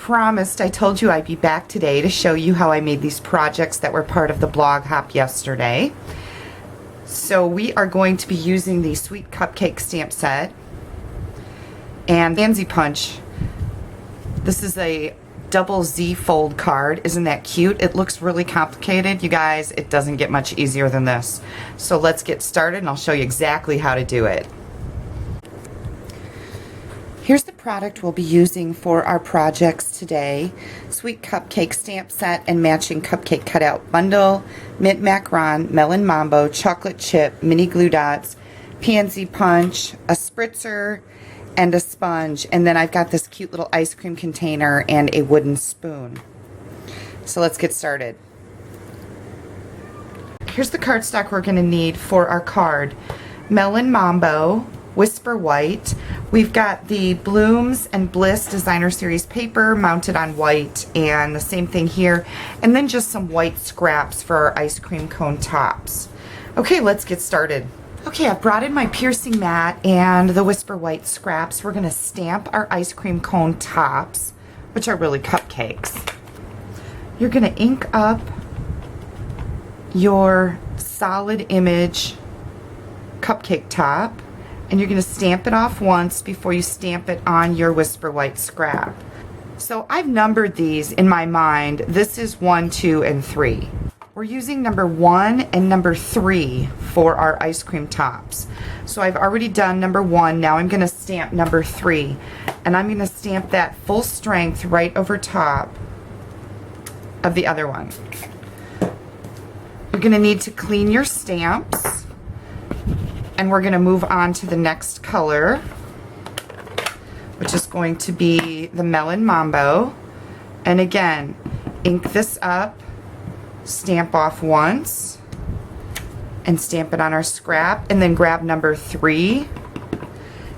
promised, I told you I'd be back today to show you how I made these projects that were part of the blog hop yesterday. So we are going to be using the Sweet Cupcake stamp set and Fancy Punch. This is a double Z fold card. Isn't that cute? It looks really complicated. You guys, it doesn't get much easier than this. So let's get started and I'll show you exactly how to do it. Here's the product we'll be using for our projects today. Sweet Cupcake stamp set and matching cupcake cutout bundle, mint macaron, melon mambo, chocolate chip, mini glue dots, pansy punch, a spritzer, and a sponge. And then I've got this cute little ice cream container and a wooden spoon. So let's get started. Here's the cardstock we're going to need for our card. Melon Mambo, Whisper White. We've got the Blooms and Bliss Designer Series paper mounted on white, and the same thing here, and then just some white scraps for our ice cream cone tops. Okay, let's get started. Okay, I've brought in my piercing mat and the Whisper White scraps. We're going to stamp our ice cream cone tops, which are really cupcakes. You're going to ink up your solid image cupcake top, and you're going to stamp it off once before you stamp it on your Whisper White scrap. So I've numbered these in my mind. This is 1, 2, and 3. We're using number 1 and number 3 for our ice cream tops. So I've already done number 1. Now I'm going to stamp number 3. And I'm going to stamp that full strength right over top of the other one. You're going to need to clean your stamps. And we're going to move on to the next color, which is going to be the Melon Mambo. And again, ink this up, stamp off once, and stamp it on our scrap, and then grab number 3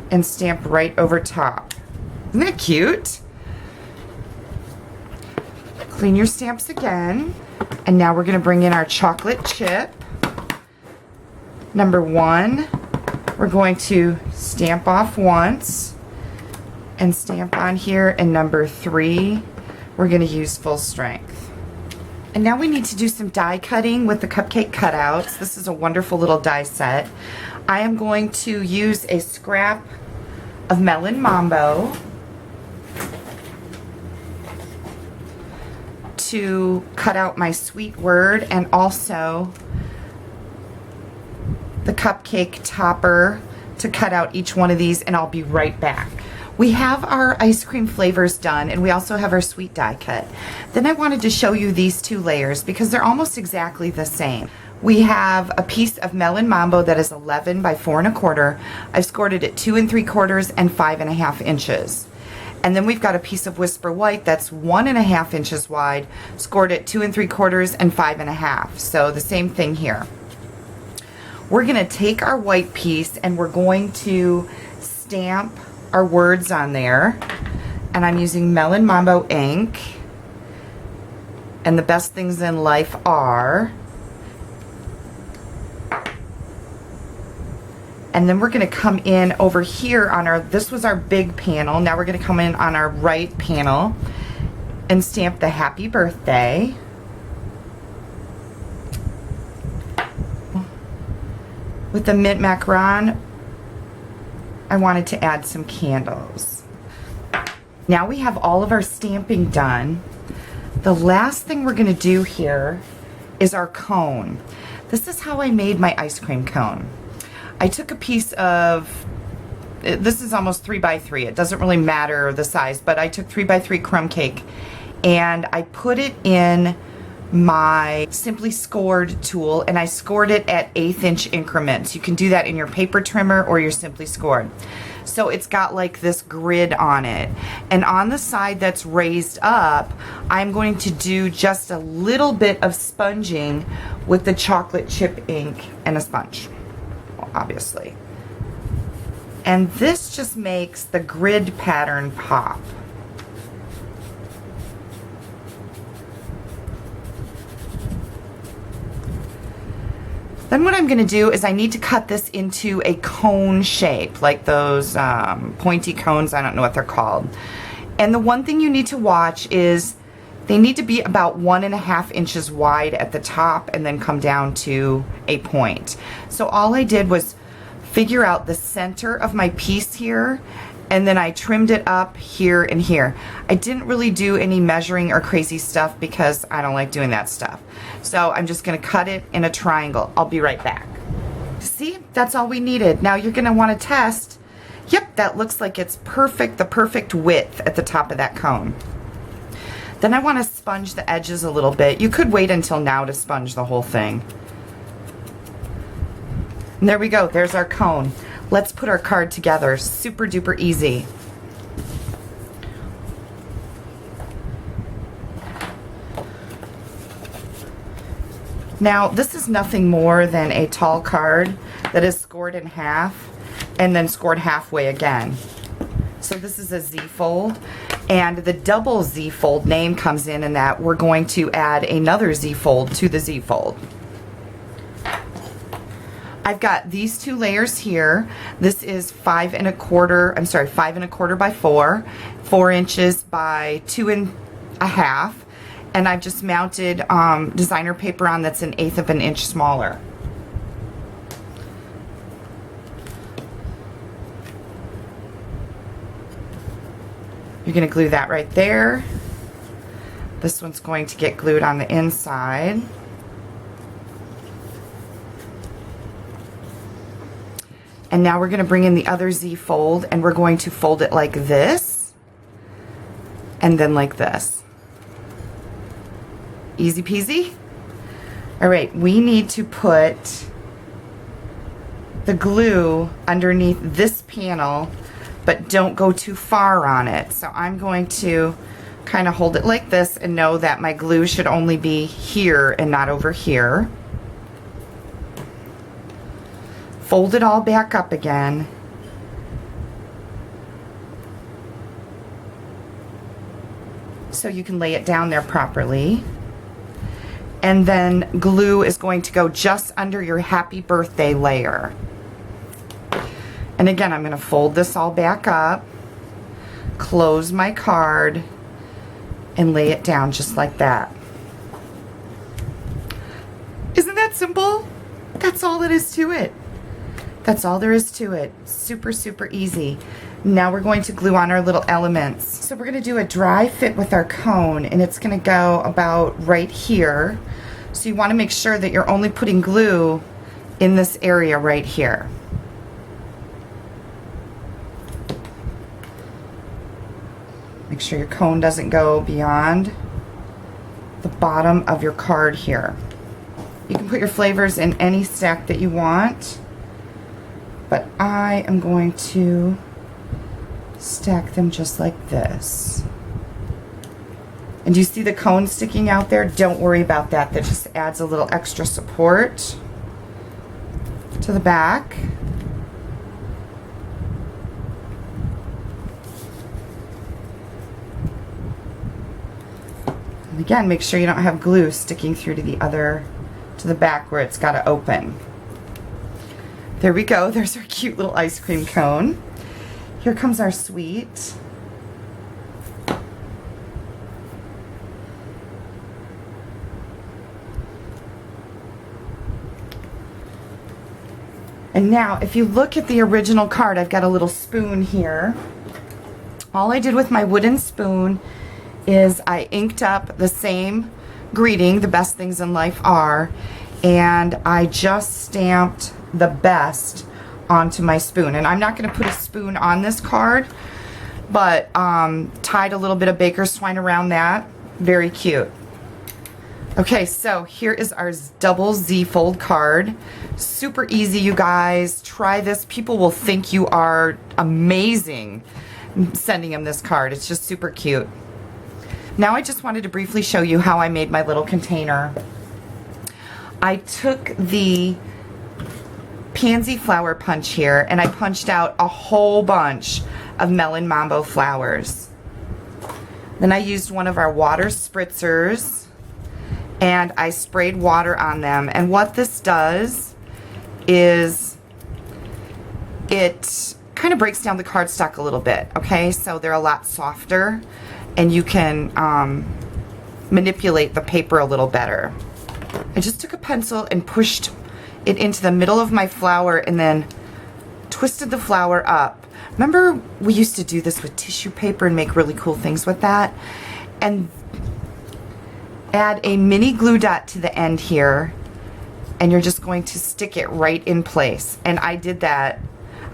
and stamp right over top. Isn't that cute? Clean your stamps again, and now we're going to bring in our chocolate chip. Number 1, we're going to stamp off once and stamp on here, and number 3, we're going to use full strength. And now we need to do some die cutting with the cupcake cutouts. This is a wonderful little die set. I am going to use a scrap of Melon Mambo to cut out my sweet word, and also the cupcake topper to cut out each one of these, and I'll be right back. We have our ice cream flavors done, and we also have our sweet die cut. Then I wanted to show you these 2 layers because they're almost exactly the same. We have a piece of Melon Mambo that is 11 by 4 1/4. I've scored it at 2 3/4 and 5 1/2 inches. And then we've got a piece of Whisper White that's 1 1/2 inches wide, scored at 2 3/4 and 5 1/2. So the same thing here. We're going to take our white piece and we're going to stamp our words on there. And I'm using Melon Mambo ink. And the best things in life are. And then we're going to come in over here on our, this was our big panel. Now we're going to come in on our right panel and stamp the happy birthday. With the mint macaron, I wanted to add some candles. Now we have all of our stamping done. The last thing we're going to do here is our cone. This is how I made my ice cream cone. I took a piece of, this is almost 3 by 3. It doesn't really matter the size, but I took 3 by 3 crumb cake and I put it in my Simply Scored tool, and I scored it at 1/8 inch increments. You can do that in your paper trimmer or your Simply Scored. So it's got like this grid on it, and on the side that's raised up, I'm going to do just a little bit of sponging with the chocolate chip ink and a sponge, well, obviously. And this just makes the grid pattern pop. Then what I'm going to do is I need to cut this into a cone shape, like those pointy cones, I don't know what they're called. And the one thing you need to watch is they need to be about 1.5 inches wide at the top and then come down to a point. So all I did was figure out the center of my piece here, and then I trimmed it up here and here. I didn't really do any measuring or crazy stuff because I don't like doing that stuff. So I'm just gonna cut it in a triangle. I'll be right back. See, that's all we needed. Now you're gonna wanna test, yep, that looks like it's perfect, the perfect width at the top of that cone. Then I wanna sponge the edges a little bit. You could wait until now to sponge the whole thing. And there we go, there's our cone. Let's put our card together. Super duper easy. Now, this is nothing more than a tall card that is scored in half and then scored halfway again. So this is a Z-fold, and the double Z-fold name comes in that we're going to add another Z-fold to the Z-fold. I've got these 2 layers here. This is 5 1/4 by 4 inches by 2.5, and I've just mounted designer paper on that's 1/8 of an inch smaller. You're going to glue that right there. This one's going to get glued on the inside. And now we're going to bring in the other Z fold, and we're going to fold it like this and then like this. Easy peasy. All right, we need to put the glue underneath this panel, but don't go too far on it. So I'm going to kind of hold it like this and know that my glue should only be here and not over here. Fold it all back up again. So you can lay it down there properly. And then glue is going to go just under your happy birthday layer. And again, I'm going to fold this all back up, close my card, and lay it down just like that. Isn't that simple? That's all that is to it. That's all there is to it. Super, super easy. Now we're going to glue on our little elements. So we're going to do a dry fit with our cone, and it's going to go about right here. So you want to make sure that you're only putting glue in this area right here. Make sure your cone doesn't go beyond the bottom of your card here. You can put your flavors in any stack that you want, but I am going to stack them just like this. And do you see the cone sticking out there? Don't worry about that. That just adds a little extra support to the back. And again, make sure you don't have glue sticking through to the back where it's got to open. There we go. There's our cute little ice cream cone. Here comes our sweet. And now, if you look at the original card, I've got a little spoon here. All I did with my wooden spoon is I inked up the same greeting, the best things in life are, and I just stamped the best onto my spoon. And I'm not going to put a spoon on this card, but tied a little bit of baker's twine around that. Very cute. Okay, so here is our double Z fold card. Super easy, you guys. Try this. People will think you are amazing sending them this card. It's just super cute. Now I just wanted to briefly show you how I made my little container. I took the pansy flower punch here and I punched out a whole bunch of melon mambo flowers. Then I used one of our water spritzers and I sprayed water on them. And what this does is it kind of breaks down the cardstock a little bit, okay? So they're a lot softer, and you can manipulate the paper a little better. I just took a pencil and pushed it into the middle of my flower and then twisted the flower up. Remember we used to do this with tissue paper and make really cool things with that? And add a mini glue dot to the end here, and you're just going to stick it right in place. And I did that,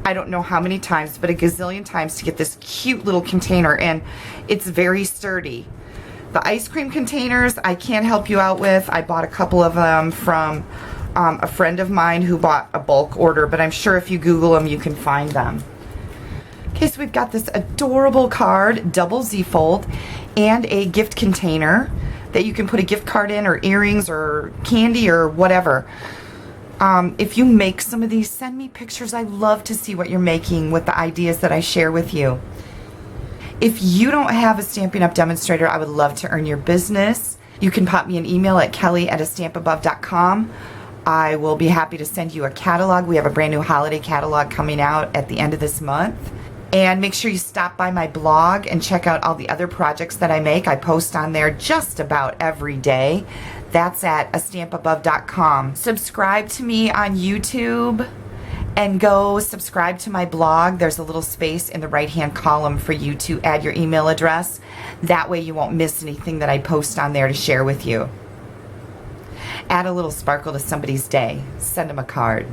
I don't know how many times, but a gazillion times to get this cute little container, and it's very sturdy. The ice cream containers I can't help you out with. I bought a couple of them from a friend of mine who bought a bulk order, but I'm sure if you Google them you can find them. Okay, so we've got this adorable card, double Z fold, and a gift container that you can put a gift card in, or earrings, or candy, or whatever. If you make some of these, send me pictures. I love to see what you're making with the ideas that I share with you. If you don't have a Stampin' Up! Demonstrator, I would love to earn your business. You can pop me an email at kelly@astampabove.com. I will be happy to send you a catalog. We have a brand new holiday catalog coming out at the end of this month. And make sure you stop by my blog and check out all the other projects that I make. I post on there just about every day. That's at astampabove.com. Subscribe to me on YouTube and go subscribe to my blog. There's a little space in the right-hand column for you to add your email address. That way you won't miss anything that I post on there to share with you. Add a little sparkle to somebody's day. Send them a card.